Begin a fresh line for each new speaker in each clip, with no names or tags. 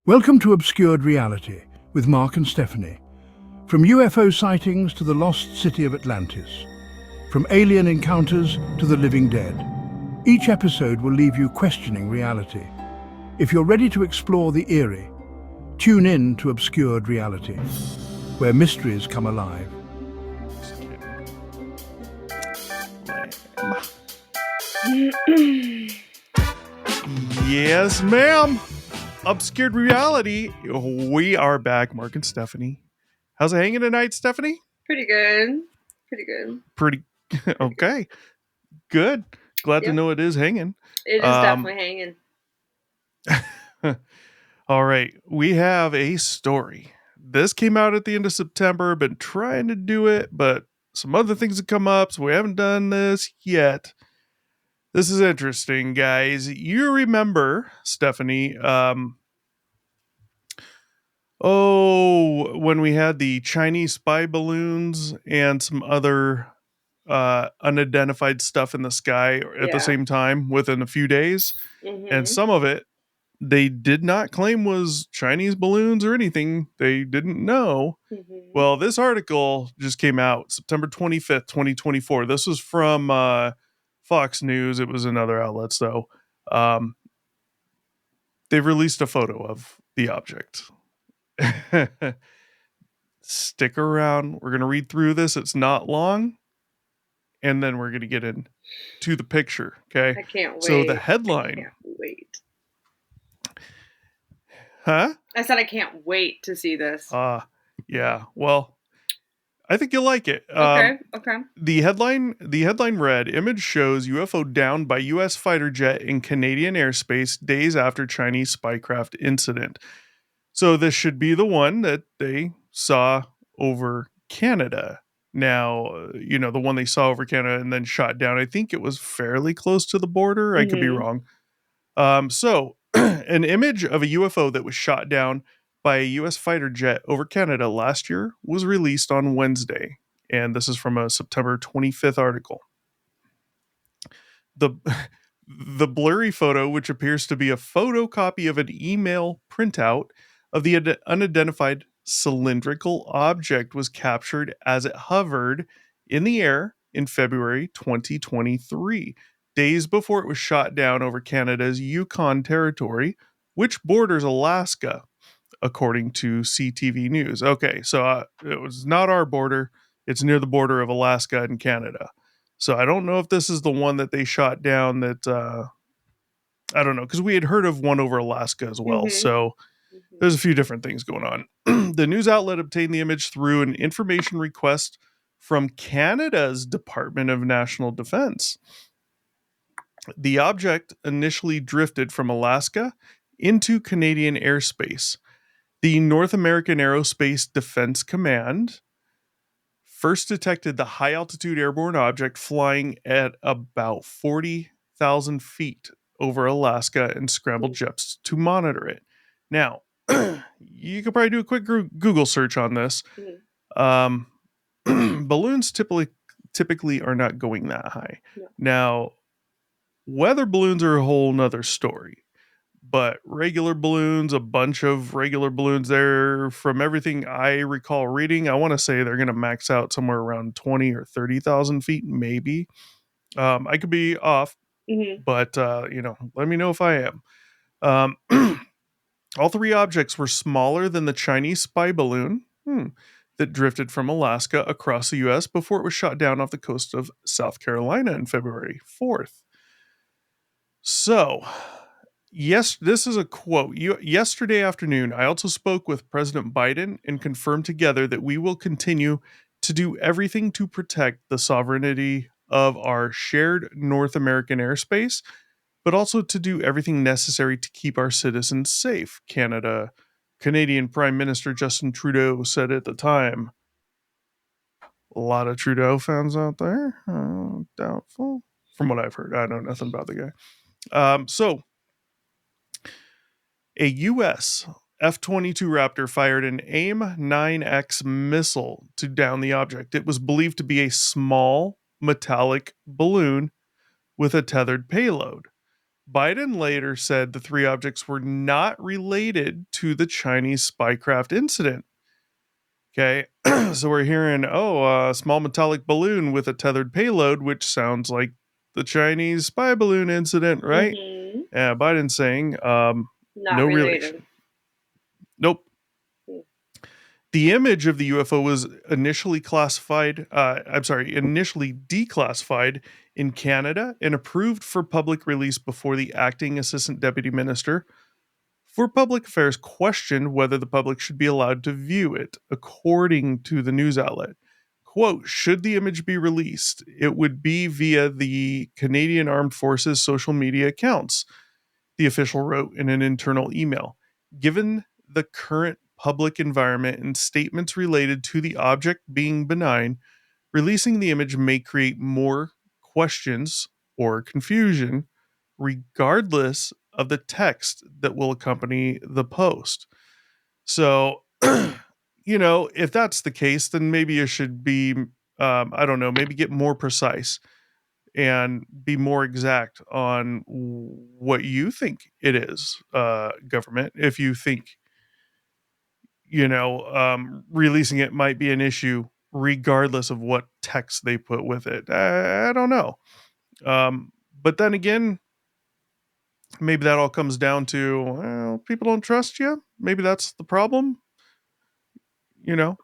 Welcome to Obscured Reality with Mark and Stephanie. From UFO sightings to the lost city of Atlantis, from alien encounters to the living dead, each episode will leave you questioning reality. If you're ready to explore the eerie, tune in to Obscured Reality, where mysteries come alive.
Yes, ma'am. Obscured Reality. We are back, Mark and Stephanie. How's it hanging tonight, Stephanie?
Pretty good.
Pretty okay. Good. Glad to know it is hanging.
It is definitely hanging.
All right. We have a story. This came out at the end of September. Been trying to do it, but some other things have come up, so we haven't done this yet. This is interesting, guys. You remember, Stephanie, when we had the Chinese spy balloons and some other unidentified stuff in the sky at the same time within a few days.
Mm-hmm.
And some of it they did not claim was Chinese balloons or anything. They didn't know.
Mm-hmm.
Well, this article just came out September 25th, 2024. This was from Fox News. It was another outlet, so they've released a photo of the object. Stick around. We're going to read through this. It's not long. And then we're going to get into the picture. Okay.
I can't wait.
So the headline.
I can't wait.
Huh?
I said I can't wait to see this.
Yeah. Well, I think you'll like it.
Okay.
The headline read, "Image shows UFO downed by U.S. fighter jet in Canadian airspace days after Chinese spycraft incident." So this should be the one that they saw over Canada. Now, the one they saw over Canada and then shot down, I think it was fairly close to the border. Mm-hmm. I could be wrong. So an image of a UFO that was shot down by a U.S. fighter jet over Canada last year was released on Wednesday. And this is from a September 25th article. The blurry photo, which appears to be a photocopy of an email printout of the unidentified cylindrical object, was captured as it hovered in the air in February 2023, days before it was shot down over Canada's Yukon Territory, which borders Alaska, according to CTV News. Okay, so it was not our border. It's near the border of Alaska and Canada. So I don't know if this is the one that they shot down that, I don't know, because we had heard of one over Alaska as well. Mm-hmm. So there's a few different things going on. The news outlet obtained the image through an information request from Canada's Department of National Defense. The object initially drifted from Alaska into Canadian airspace. The North American Aerospace Defense Command first detected the high-altitude airborne object flying at about 40,000 feet over Alaska and scrambled jets to monitor it. Now, you could probably do a quick Google search on this. Mm-hmm. Balloons typically are not going that high. No. Now, weather balloons are a whole nother story. But regular balloons, a bunch of regular balloons there, from everything I recall reading, I want to say they're going to max out somewhere around 20 or 30,000 feet, maybe. I could be off, but, let me know if I am. All three objects were smaller than the Chinese spy balloon that drifted from Alaska across the U.S. before it was shot down off the coast of South Carolina on February 4th. So, yes, this is a quote. Yesterday afternoon, I also spoke with President Biden and confirmed together that we will continue to do everything to protect the sovereignty of our shared North American airspace, but also to do everything necessary to keep our citizens safe, Canadian Prime Minister Justin Trudeau said at the time. A lot of Trudeau fans out there. Doubtful. From what I've heard. I know nothing about the guy. So, a U.S. F-22 Raptor fired an AIM-9X missile to down the object. It was believed to be a small metallic balloon with a tethered payload. Biden later said the three objects were not related to the Chinese spycraft incident. Okay, so we're hearing, a small metallic balloon with a tethered payload, which sounds like the Chinese spy balloon incident, right?
Mm-hmm.
Biden's saying,
Not
no relation.
related.
Nope.
Hmm.
The image of the UFO was initially initially declassified in Canada and approved for public release before the acting assistant deputy minister for public affairs questioned whether the public should be allowed to view it, according to the news outlet. Quote, should the image be released, it would be via the Canadian Armed Forces social media accounts, the official wrote in an internal email. Given the current public environment and statements related to the object being benign, releasing the image may create more questions or confusion, regardless of the text that will accompany the post. So, if that's the case, then maybe you should be, I don't know, maybe get more precise and be more exact on what you think it is, government. If you think, releasing it might be an issue, regardless of what text they put with it. I don't know. But then again, maybe that all comes down to, well, people don't trust you. Maybe that's the problem. You know,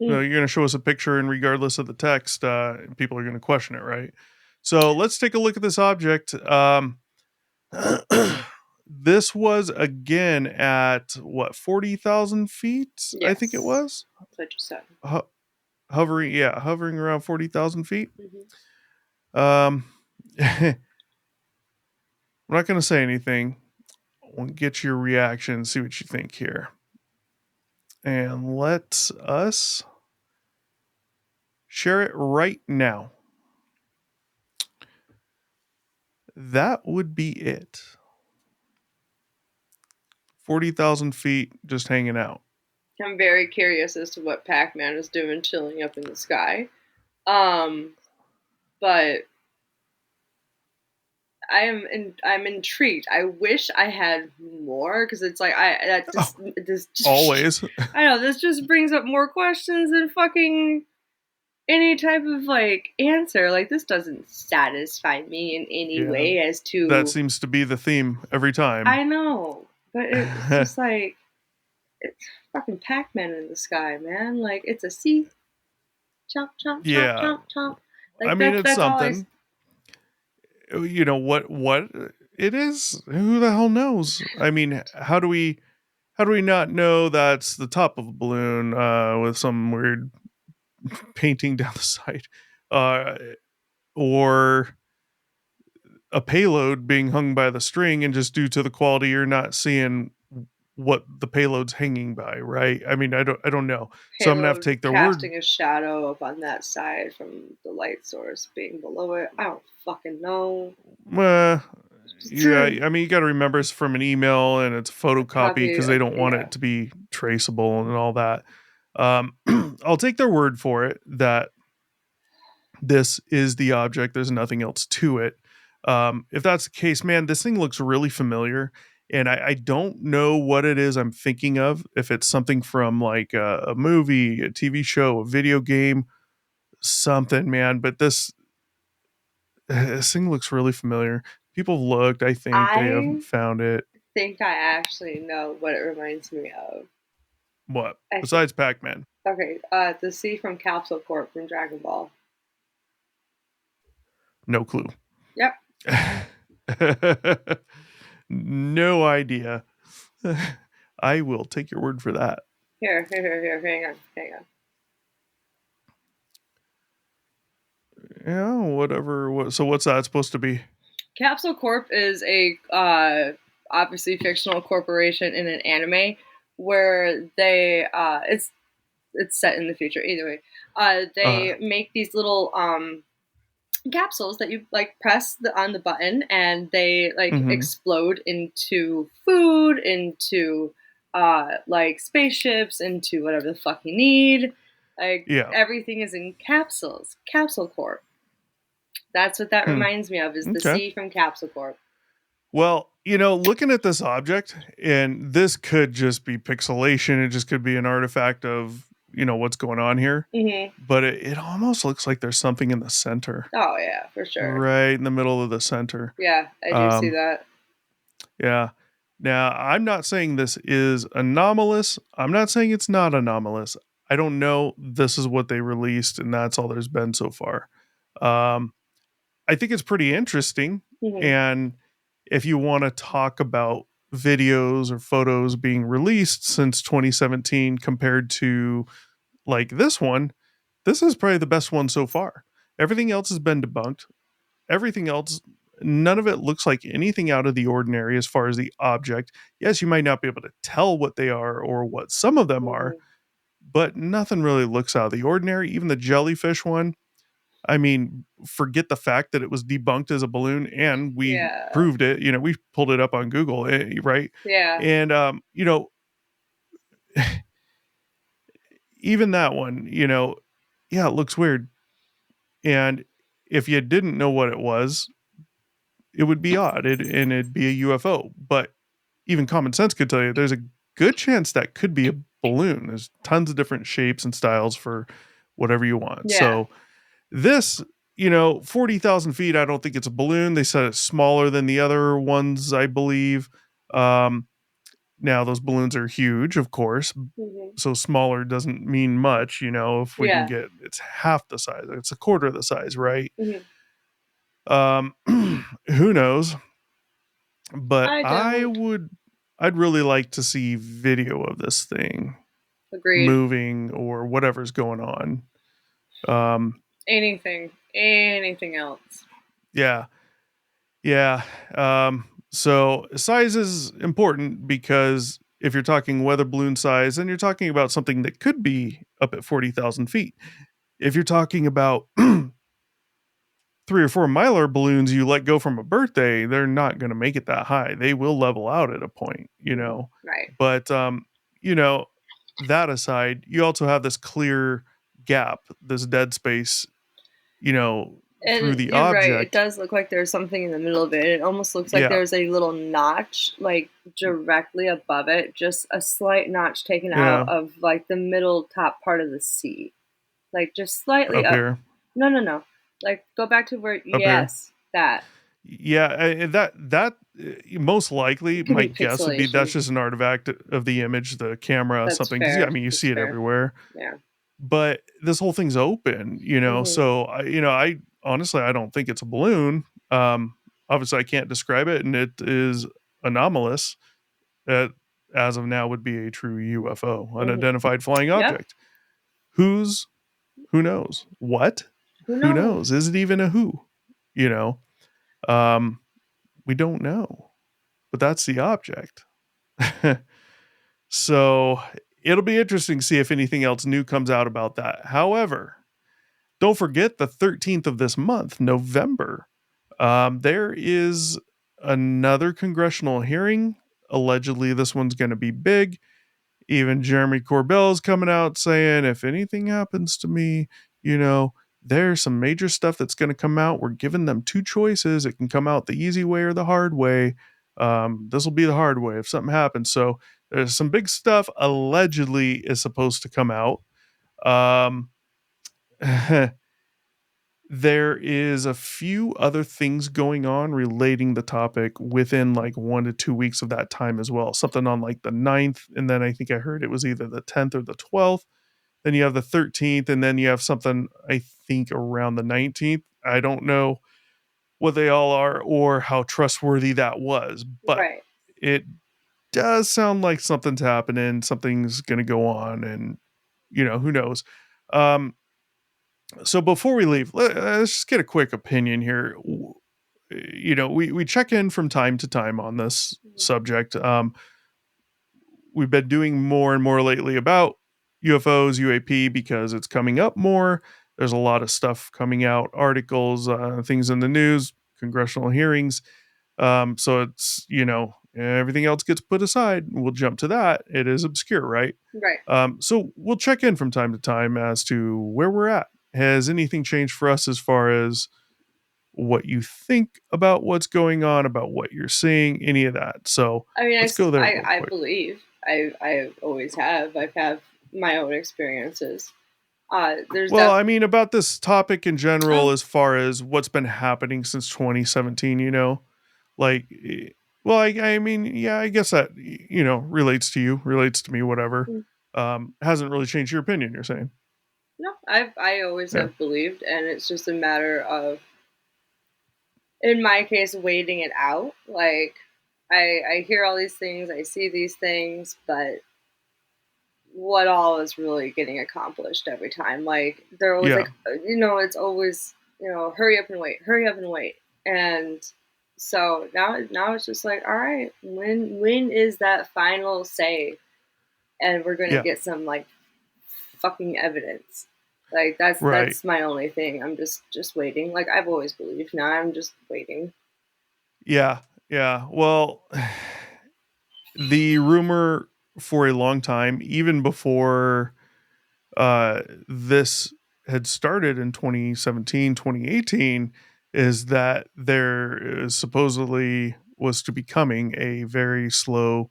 Mm.
you're going to show us a picture, and regardless of the text, people are going to question it, right? So let's take a look at this object. This was again at what, 40,000 feet? I think it
Yes.
was.
That's what you said.
Hovering around 40,000 feet.
Mm-hmm.
Um, I'm not going to say anything. I want to get your reaction, see what you think here. And let us share it right now. That would be it. 40,000 feet just hanging out.
I'm very curious as to what Pac-Man is doing chilling up in the sky. But I'm intrigued. I wish I had more because it's like this just
Always.
I know this just brings up more questions than fucking any type of like answer. Like this doesn't satisfy me in any
Yeah.
way as
That
to
seems to be the theme every time.
I know, but it's just like it's fucking Pac-Man in the sky, man. Like it's a C chomp chomp chomp
Yeah.
chomp chomp.
I
Like
mean, it's
that's all
something. What it is? Who the hell knows? I mean, how do we not know that's the top of a balloon with some weird painting down the side, uh, or a payload being hung by the string, and just due to the quality, you're not seeing what the payload's hanging by, right? I mean, I don't know. So I'm gonna have to
payload
take their word.
casting a shadow up on that side from the light source being below it. I don't fucking know.
Uh, yeah,
Sure.
I mean, you got to remember it's from an email and it's a photocopy
Copy.
because they don't want
Yeah.
it to be traceable and all that. I'll take their word for it that this is the object. There's nothing else to it. If that's the case, man, this thing looks really familiar. And I don't know what it is I'm thinking of. If it's something from like a movie, a TV show, a video game, something, man. But this thing looks really familiar. People have looked. I think they haven't
I
found it.
think I actually know what it reminds me of.
What
I think
besides Pac-Man?
okay, the C from Capsule Corp from Dragon Ball.
No clue.
Yep.
No idea. I will take your word for that.
Here. Hang on.
Yeah, whatever. So what's that supposed to be?
Capsule Corp is a obviously fictional corporation in an anime where they it's set in the future. Either way,
Uh,
they make these little capsules that you like press on the button and they like
mm-hmm.
explode into food, into like spaceships, into whatever the fuck you need. Like
Yeah.
everything is in capsules. Capsule Corp. That's what that
Hmm.
reminds me of is the
Okay.
C from Capsule Corp.
Well, looking at this object, and this could just be pixelation. It just could be an artifact of, what's going on here.
Hmm.
But it almost looks like there's something in the center,
Oh yeah, for sure.
right in the middle of the center.
Yeah, I do see
Um,
that.
yeah. Now, I'm not saying this is anomalous. I'm not saying it's not anomalous. I don't know. This is what they released, and that's all there's been so far. Um, I think it's pretty interesting.
Hmm.
And if you want to talk about videos or photos being released since 2017 compared to like this one, this is probably the best one so far. Everything else has been debunked. Everything else, none of it looks like anything out of the ordinary as far as the object. Yes, you might not be able to tell what they are or what some of them are,
Hmm.
but nothing really looks out of the ordinary. Even the jellyfish one, I mean, forget the fact that it was debunked as a balloon and we
Yeah,
proved it. We pulled it up on Google, right?
yeah,
And, even that one, yeah, it looks weird. And if you didn't know what it was, it would be odd and it'd be a UFO. But even common sense could tell you there's a good chance that could be a balloon. There's tons of different shapes and styles for whatever you want.
yeah.
So, this, 40,000 feet, I don't think it's a balloon. They said it's smaller than the other ones, I believe. Um, Now, those balloons are huge, of course.
Hmm.
So smaller doesn't mean much, if we can
Yeah.
get it's half the size, it's a quarter of the size, right?
Hmm.
Um, who knows? But
I don't
I'd really like to see video of this thing
agreed.
moving or whatever's going on. Um,
Anything else.
yeah. Yeah. So size is important because if you're talking weather balloon size, then you're talking about something that could be up at 40,000 feet. If you're talking about 3 or 4 miler balloons you let go from a birthday, they're not going to make it that high. They will level out at a point.
Right.
But, you know, that aside, you also have this clear gap, this dead space, you know, through
And
the
you're right. It
object.
does look like there's something in the middle of it. It almost looks like
Yeah.
there's a little notch, like directly above it, just a slight notch taken
Yeah.
out of like the middle top part of the C, like just slightly
Up
up.
here.
No, no, no. Like go back to where.
Up here.
Yes, that.
Yeah, most likely,
It could
my
be
guess would be that's
pixelation.
just an artifact of the image, the camera,
That's
something. Because yeah, I
fair.
mean, you
That's
see it
fair.
everywhere.
Yeah.
But this whole thing's open.
Hmm.
So I honestly I don't think it's a balloon. Um, Obviously, I can't describe it, and it is anomalous. That as of now would be a true UFO,
Hmm.
unidentified flying
Yep.
object. Who's who knows what?
Who
Who
knows?
knows? Is it even a who? You know, um, we don't know, but that's the object. So it'll be interesting to see if anything else new comes out about that. However, don't forget the 13th of this month, November, there is another congressional hearing. Allegedly, this one's going to be big. Even Jeremy Corbell's coming out saying, if anything happens to me, you know, there's some major stuff that's going to come out. We're giving them two choices. It can come out the easy way or the hard way. This will be the hard way if something happens. So there's some big stuff allegedly is supposed to come out. Um, there is a few other things going on relating the topic within like 1 to 2 weeks of that time as well. Something on like the 9th, and then I think I heard it was either the 10th or the 12th. Then you have the 13th, and then you have something I think around the 19th. I don't know what they all are or how trustworthy that was, but
Right.
it does sound like something's happening, something's going to go on, and who knows. Um, so before we leave, let's just get a quick opinion here. We check in from time to time on this
Mhm.
subject. We've been doing more and more lately about UFOs, UAP, because it's coming up more. There's a lot of stuff coming out, articles, things in the news, congressional hearings. So it's everything else gets put aside. We'll jump to that. It is obscure, right?
Right.
So we'll check in from time to time as to where we're at. Has anything changed for us as far as what you think about what's going on, about what you're seeing, any of that. So
I mean,
let's go there real
I
quick.
believe I always have. I've had my own experiences. There's
Well,
def.
I mean, about this topic in general,
Oh,
as far as what's been happening since 2017, like, well, I mean, yeah, I guess that, relates to you, relates to me, whatever.
mm,
Hasn't really changed your opinion, you're saying.
no, I always
Yeah.
have believed, and it's just a matter of, in my case, waiting it out. Like, I hear all these things, I see these things, but what all is really getting accomplished every time? Like, they're always
Yeah.
like, it's always, hurry up and wait, hurry up and wait, and so now it's just like, all right, when is that final say, and we're gonna
Yeah.
get some like fucking evidence. Like that's
Right.
that's my only thing. I'm just waiting. Like I've always believed. Now I'm just waiting.
Yeah. Yeah. Well, the rumor for a long time, even before this had started in 2017, 2018, is that there supposedly was to be coming a very slow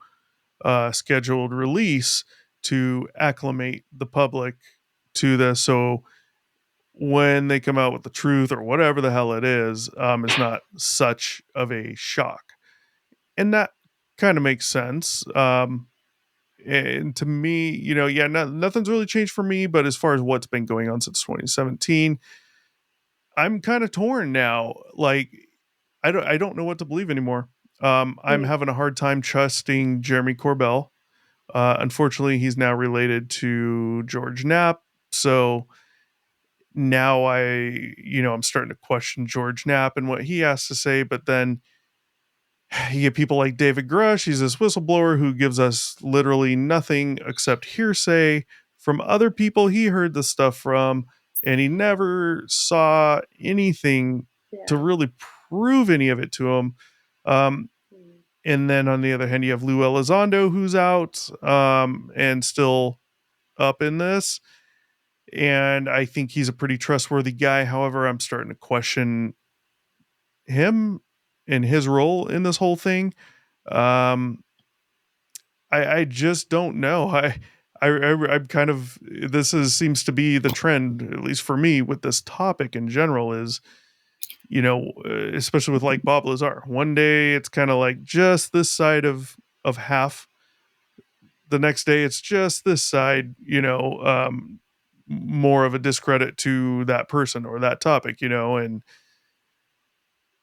scheduled release to acclimate the public to this. So when they come out with the truth or whatever the hell it is, it's not such of a shock. And that kind of makes sense. And to me, yeah, nothing's really changed for me. But as far as what's been going on since 2017, I'm kind of torn now. Like, I don't know what to believe anymore. I'm
Mm,
having a hard time trusting Jeremy Corbell. Unfortunately, he's now related to George Knapp, so now I'm starting to question George Knapp and what he has to say. But then you get people like David Grush. He's this whistleblower who gives us literally nothing except hearsay from other people he heard the stuff from, and he never saw anything to
yeah.
really prove any of it to him. Um,
Mm,
and then on the other hand, you have Lou Elizondo, who's out and still up in this. And I think he's a pretty trustworthy guy. However, I'm starting to question him and his role in this whole thing. Um, I just don't know. I'm kind of, this is seems to be the trend, at least for me, with this topic in general. Is, especially with like Bob Lazar. One day it's kind of like just this side of half. The next day it's just this side. More of a discredit to that person or that topic. And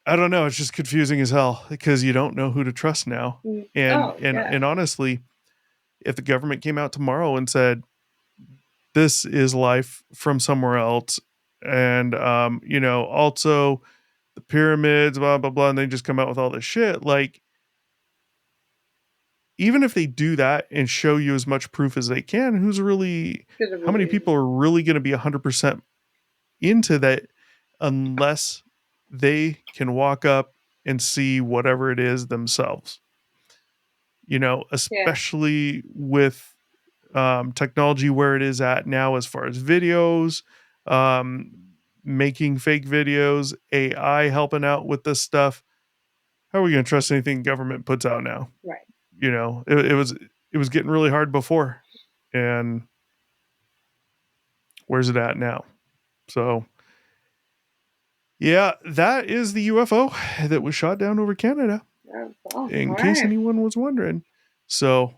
I don't know. It's just confusing as hell because you don't know who to trust now.
mm.
And
Oh
and
yeah,
and honestly, if the government came out tomorrow and said this is life from somewhere else, and also the pyramids, blah blah blah, and they just come out with all this shit, like, even if they do that and show you as much proof as they can,
gonna
how many
believe.
people are really going to be 100% into that unless they can walk up and see whatever it is themselves?
Yeah,
Especially with technology where it is at now, as far as videos, um, making fake videos, AI helping out with this stuff. How are we going to trust anything government puts out now?
right.
It was getting really hard before, and where's it at now? So yeah, that is the UFO that was shot down over Canada,
Oh,
in
all
case
right.
anyone was wondering. So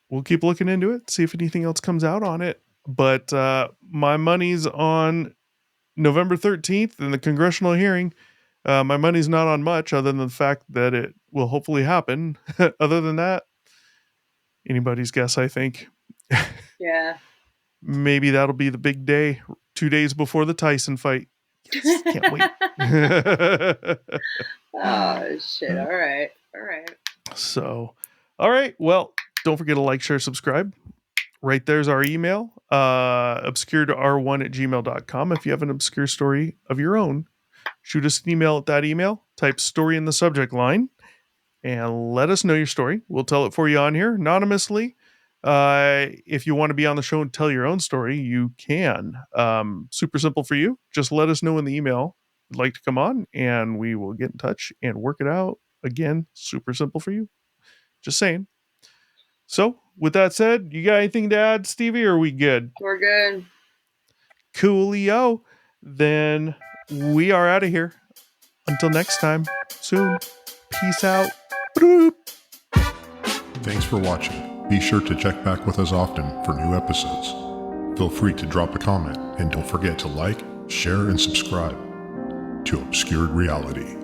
we'll keep looking into it, see if anything else comes out on it. But my money's on November 13th in the congressional hearing. My money's not on much other than the fact that it will hopefully happen. Other than that, anybody's guess, I think.
Yeah.
Maybe that'll be the big day, 2 days before the Tyson fight. Yes, can't wait.
Oh shit. All right. All right.
So, all right. Well, don't forget to like, share, subscribe. Right there's our email, obscure1 at gmail.com. If you have an obscure story of your own, shoot us an email at that email, type story in the subject line, and let us know your story. We'll tell it for you on here anonymously. If you want to be on the show and tell your own story, you can. Super simple for you. Just let us know in the email like to come on, and we will get in touch and work it out. Again, super simple for you. Just saying. So, with that said, you got anything to add, Stevie, or are we good?
We're good.
Coolio. Then we are out of here. Until next time, soon. Peace out. Boop.
Thanks for watching. Be sure to check back with us often for new episodes. Feel free to drop a comment, and don't forget to like, share, and subscribe to Obscured Reality.